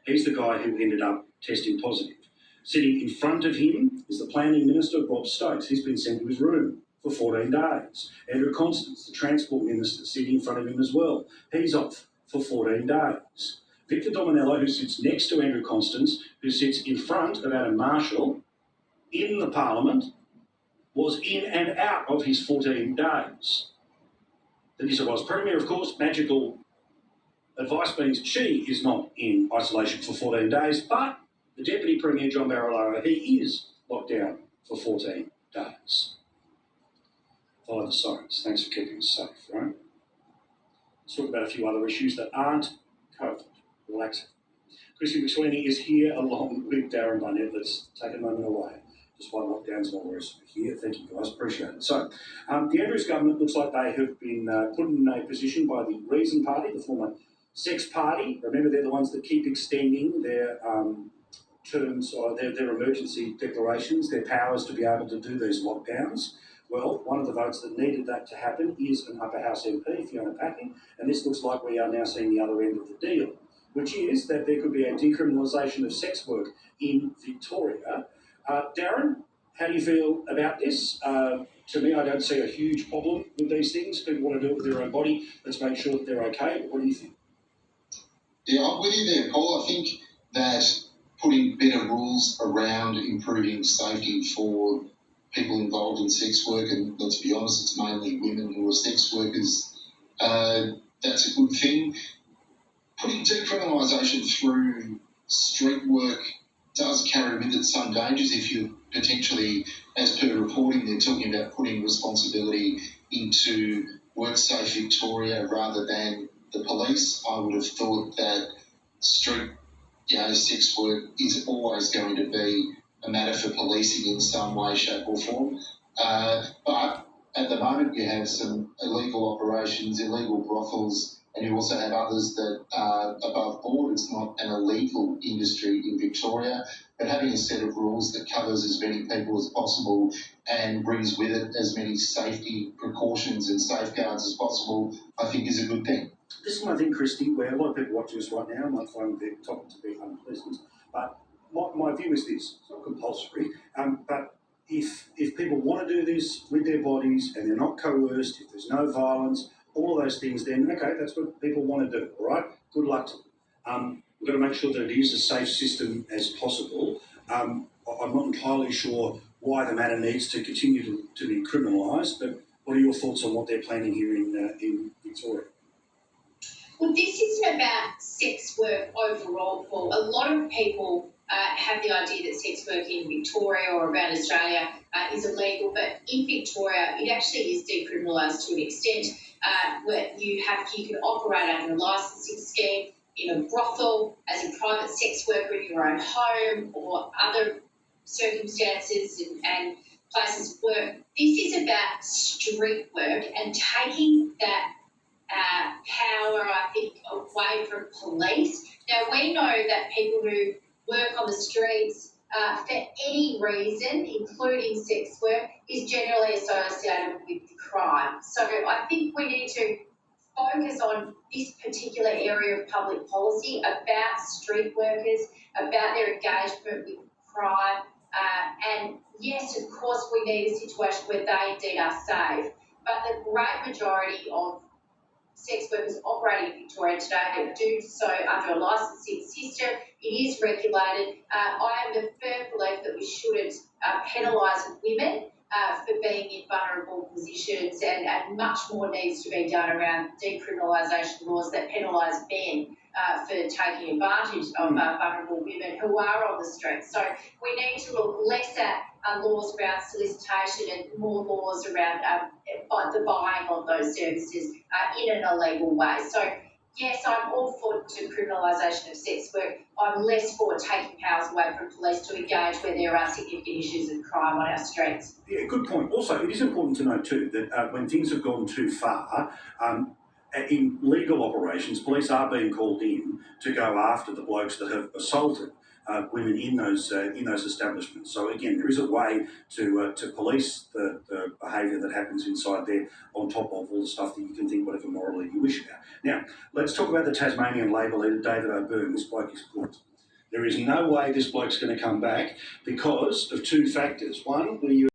He's the guy who ended up testing positive. Sitting in front of him is the Planning Minister, Rob Stokes. He's been sent to his room for 14 days. Andrew Constance, the Transport Minister, sitting in front of him as well. He's off for 14 days. Victor Dominello, who sits next to Andrew Constance, who sits in front of Adam Marshall in the Parliament, was in and out of his 14 days. The New South Wales Premier, of course, magical advice means she is not in isolation for 14 days, but the Deputy Premier, John Barilaro, he is locked down for 14 days. Follow the science. Thanks for keeping us safe, right? Let's talk about a few other issues that aren't COVID. Relaxing. Christy McSweeney is here along with Darren Barnett. Let's take a moment away. Just while lockdowns and all the rest of it here. Thank you, guys. Appreciate it. So, the Andrews government looks like they have been put in a position by the Reason Party, the former Sex Party. Remember, they're the ones that keep extending their terms or their emergency declarations, their powers to be able to do these lockdowns. Well, one of the votes that needed that to happen is an Upper House MP, Fiona Packing, and this looks like we are now seeing the other end of the deal, which is that there could be a decriminalisation of sex work in Victoria. Darren, how do you feel about this? To me, I don't see a huge problem with these things. People want to do it with their own body. Let's make sure that they're okay. But what do you think? Yeah, I'm with you there, Paul. I think that putting better rules around improving safety for people involved in sex work, and let's be honest, it's mainly women who are sex workers, that's a good thing. Putting decriminalisation through street work does carry with it some dangers if you potentially, as per reporting, they're talking about putting responsibility into WorkSafe Victoria rather than the police. I would have thought that street sex work is always going to be a matter for policing in some way, shape or form. But at the moment you have some illegal operations, illegal brothels, and you also have others that are above board. It's not an illegal industry in Victoria, but having a set of rules that covers as many people as possible and brings with it as many safety precautions and safeguards as possible, I think is a good thing. This is my thing, Christy, where a lot of people watching us right now might find the topic to be unpleasant, but my view is this: it's not compulsory, but if people want to do this with their bodies and they're not coerced, if there's no violence, all of those things, then okay, that's what people want to do, all right? Good luck to them. We've got to make sure that it is a safe system as possible. I'm not entirely sure why the matter needs to continue to be criminalised, but what are your thoughts on what they're planning here in Victoria? Well, this isn't about sex work overall, Paul. A lot of people have the idea that sex work in Victoria or around Australia is illegal, but in Victoria it actually is decriminalised to an extent where you can operate under a licensing scheme in a brothel, as a private sex worker in your own home or other circumstances and places of work. This is about street work and taking that power, I think, away from police. Now, we know that people who work on the streets for any reason, including sex work, is generally associated with crime. So I think we need to focus on this particular area of public policy about street workers, about their engagement with crime. And yes, of course, we need a situation where they indeed are safe, but the great majority of sex workers operating in Victoria today do so under a licensing system. It is regulated. I am the firm believer that we shouldn't penalise women for being in vulnerable positions, and much more needs to be done around decriminalisation laws that penalise men for taking advantage of vulnerable women who are on the streets. So we need to look less at laws around solicitation and more laws around the buying of those services in an illegal way. So yes, I'm all for decriminalisation of sex work. I'm less for taking powers away from police to engage where there are significant issues of crime on our streets. Yeah, good point. Also, it is important to note too that when things have gone too far, in legal operations, police are being called in to go after the blokes that have assaulted women in those establishments. So again, there is a way to police the behaviour that happens inside there, on top of all the stuff that you can think whatever morally you wish about. Now, let's talk about the Tasmanian Labor leader, David O'Byrne. This bloke is good. There is no way this bloke's going to come back because of two factors. One, when you